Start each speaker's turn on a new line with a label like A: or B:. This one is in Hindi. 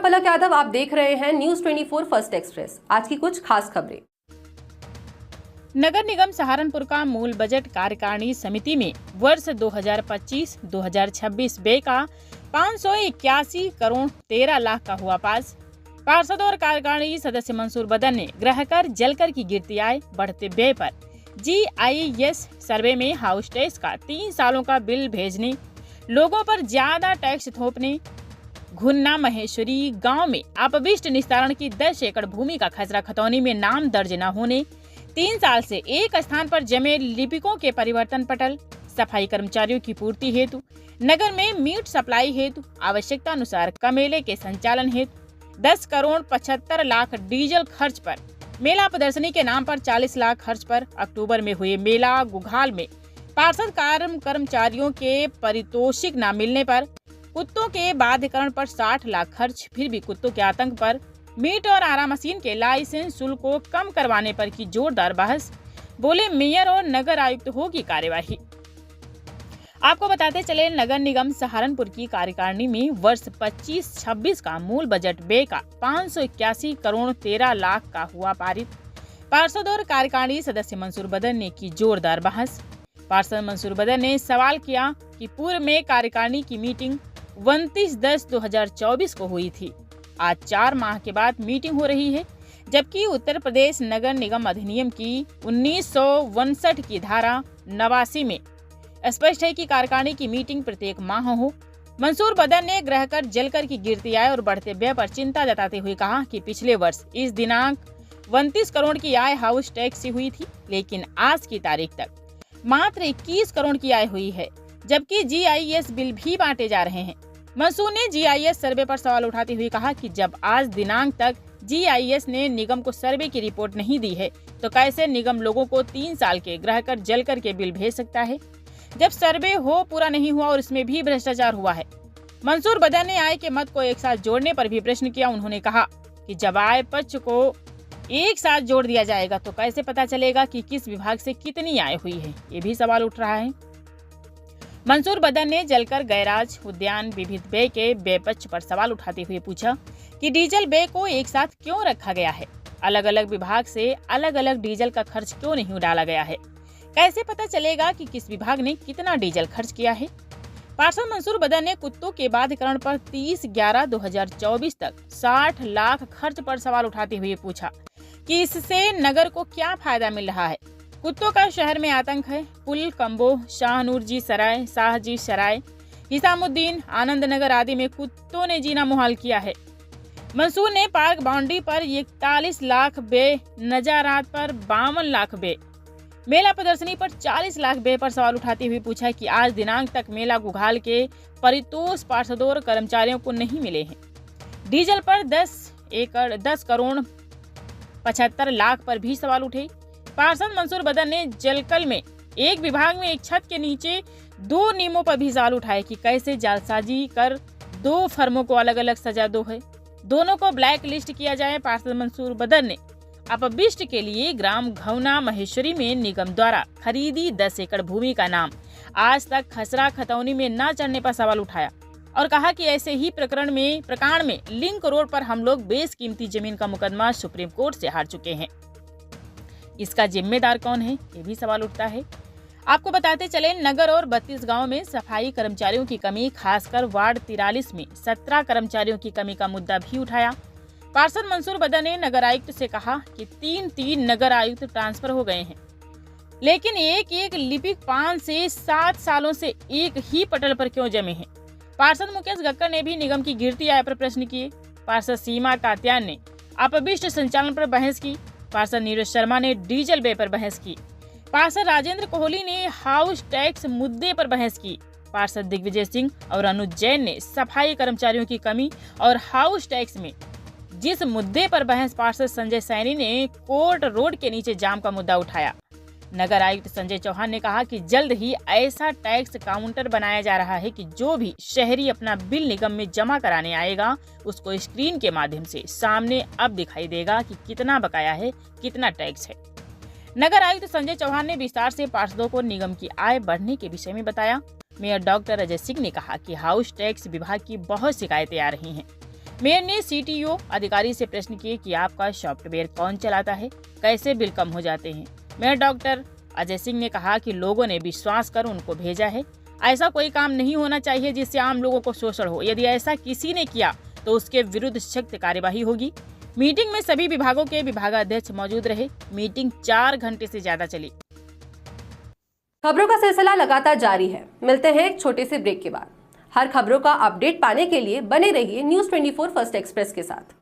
A: पलक यादव, आप देख रहे हैं न्यूज 24 फर्स्ट एक्सप्रेस। आज की कुछ खास खबरें।
B: नगर निगम सहारनपुर का मूल बजट कार्यकारिणी समिति में वर्ष 2025-2026 व्यय का 581 करोड़ 13 लाख का हुआ पास। पार्षद और कार्यकारिणी सदस्य मंसूर बदन ने ग्रहकर जलकर की गिरती आय बढ़ते व्यय पर GIS सर्वे में हाउस टैक्स का 3 सालों का बिल भेजने, लोगों पर ज्यादा टैक्स थोपने, घुन्ना महेश्वरी गांव में अपशिष्ट निस्तारण की 10 एकड़ भूमि का खसरा खतौनी में नाम दर्ज न होने, 3 साल से एक स्थान पर जमे लिपिकों के परिवर्तन पटल, सफाई कर्मचारियों की पूर्ति हेतु, नगर में मीट सप्लाई हेतु आवश्यकता अनुसार कमेले के संचालन हेतु 10 करोड़ 75 लाख डीजल खर्च पर, मेला प्रदर्शनी के नाम पर 40 लाख खर्च पर, अक्टूबर में हुए मेला गुघाल में पार्षद कर्मचारियों के पारितोषिक न मिलने पर, कुत्तों के बाध्यकरण पर 60 लाख खर्च, फिर भी कुत्तों के आतंक पर, मीट और आरा मशीन के लाइसेंस शुल्क को कम करवाने पर की जोरदार बहस, बोले मेयर और नगर आयुक्त होगी कार्यवाही। आपको बताते चले, नगर निगम सहारनपुर की कार्यकारिणी में वर्ष 25-26 का मूल बजट व्यय का 581 करोड़ 13 लाख का हुआ पारित। पार्षद और कार्यकारिणी सदस्य मंसूर बदन ने की जोरदार बहस। पार्षद मंसूर बदन ने सवाल किया कि पूर्व में कार्यकारिणी की मीटिंग 29/10/2024 को हुई थी। आज 4 माह के बाद मीटिंग हो रही है, जबकि उत्तर प्रदेश नगर निगम अधिनियम की 1959 की धारा 89 में स्पष्ट है कि कार्यकारिणी की मीटिंग प्रत्येक माह हो। मंसूर बदन ने ग्रहकर जलकर की गिरती आय और बढ़ते व्यय पर चिंता जताते हुए कहा कि पिछले वर्ष इस दिनांक 29 करोड़ की आय हाउस टैक्स से हुई थी, लेकिन आज की तारीख तक मात्र 21 करोड़ की आय हुई है, जबकि GIS बिल भी बांटे जा रहे हैं। मंसूर ने GIS सर्वे पर सवाल उठाते हुए कहा कि जब आज दिनांक तक GIS ने निगम को सर्वे की रिपोर्ट नहीं दी है, तो कैसे निगम लोगों को 3 साल के ग्रहकर जलकर के बिल भेज सकता है, जब सर्वे पूरा नहीं हुआ और इसमें भी भ्रष्टाचार हुआ है। मंसूर बदन ने आय के मत को एक साथ जोड़ने पर भी प्रश्न किया। उन्होंने कहा कि जब आय पक्ष को एक साथ जोड़ दिया जाएगा तो कैसे पता चलेगा कि किस विभाग से कितनी आय हुई है, ये भी सवाल उठ रहा है। मंसूर बदन ने जलकर गैराज उद्यान विविध व्यय के व्यय पक्ष पर सवाल उठाते हुए पूछा कि डीजल व्यय को एक साथ क्यों रखा गया है, अलग अलग विभाग से अलग अलग डीजल का खर्च क्यों नहीं डाला गया है, कैसे पता चलेगा कि किस विभाग ने कितना डीजल खर्च किया है। पार्षद मंसूर बदन ने कुत्तों के बाध्यकरण पर 30/11/2024 तक 60 लाख खर्च पर सवाल उठाते हुए पूछा कि इससे नगर को क्या फायदा मिल रहा है। कुत्तों का शहर में आतंक है। पुल, कंबो, शाहनूर जी सराय, शाहजी सराय, हिसामुद्दीन, आनंद नगर आदि में कुत्तों ने जीना मुहाल किया है। मंसूर ने पार्क बाउंड्री पर 41 लाख व्यय, नजारात पर 52 लाख व्यय, मेला प्रदर्शनी पर 40 लाख व्यय पर सवाल उठाते हुए पूछा कि आज दिनांक तक मेला गुघाल के परितोष पार्षदों और कर्मचारियों को नहीं मिले हैं। डीजल पर 10 करोड़ 75 लाख पर भी सवाल उठे। पार्षद मंसूर बदन ने जलकल में एक विभाग में एक छत के नीचे 2 नियमों पर भी सवाल उठाए कि कैसे जालसाजी कर 2 फर्मों को अलग अलग सजा दो है, दोनों को ब्लैक लिस्ट किया जाए। पार्षद मंसूर बदन ने अपशिष्ट के लिए ग्राम घुन्ना महेश्वरी में निगम द्वारा खरीदी 10 एकड़ भूमि का नाम आज तक खसरा खतौनी में न चढ़ने पर सवाल उठाया और कहा कि ऐसे ही प्रकरण में लिंक रोड पर हम लोग बेशकीमती जमीन का मुकदमा सुप्रीम कोर्ट से हार चुके हैं। इसका जिम्मेदार कौन है, ये भी सवाल उठता है। आपको बताते चले, नगर और 32 गांव में सफाई कर्मचारियों की कमी, खासकर वार्ड 43 में 17 कर्मचारियों की कमी का मुद्दा भी उठाया। पार्षद मंसूर बदन ने नगर आयुक्त से कहा कि 3 नगर आयुक्त ट्रांसफर हो गए हैं, लेकिन एक लिपिक 5 से 7 सालों से एक ही पटल पर क्यों जमे हैं। पार्षद मुकेश गक्कर ने भी निगम की गिरती आय पर प्रश्न किए। पार्षद सीमा तात्यान ने अपशिष्ट संचालन पर बहस की। पार्षद नीरज शर्मा ने डीजल व्यय पर बहस की। पार्षद राजेंद्र कोहली ने हाउस टैक्स मुद्दे पर बहस की। पार्षद दिग्विजय सिंह और अनुज जैन ने सफाई कर्मचारियों की कमी और हाउस टैक्स में जिस मुद्दे पर बहस पार्षद संजय सैनी ने कोर्ट रोड के नीचे जाम का मुद्दा उठाया। नगर आयुक्त संजय चौहान ने कहा कि जल्द ही ऐसा टैक्स काउंटर बनाया जा रहा है कि जो भी शहरी अपना बिल निगम में जमा कराने आएगा उसको स्क्रीन के माध्यम से सामने अब दिखाई देगा कि कितना बकाया है, कितना टैक्स है। नगर आयुक्त संजय चौहान ने विस्तार से पार्षदों को निगम की आय बढ़ने के विषय में बताया। मेयर डॉक्टर अजय सिंह ने कहा कि हाउस टैक्स विभाग की बहुत शिकायतें आ रही हैं। मेयर ने सीटीओ अधिकारी से प्रश्न किए कि आपका सॉफ्टवेयर कौन चलाता है, कैसे बिल कम हो जाते हैं। मेयर डॉक्टर अजय सिंह ने कहा कि लोगों ने विश्वास कर उनको भेजा है। ऐसा कोई काम नहीं होना चाहिए जिससे आम लोगों को शोषण हो। यदि ऐसा किसी ने किया तो उसके विरुद्ध सख्त कार्यवाही होगी। मीटिंग में सभी विभागों के विभागाध्यक्ष मौजूद रहे। मीटिंग 4 घंटे से ज्यादा चली।
A: खबरों का सिलसिला लगातार जारी है। मिलते हैं एक छोटे से ब्रेक के बाद। हर खबरों का अपडेट पाने के लिए बने रहिए न्यूज़ 24 फर्स्ट एक्सप्रेस के साथ।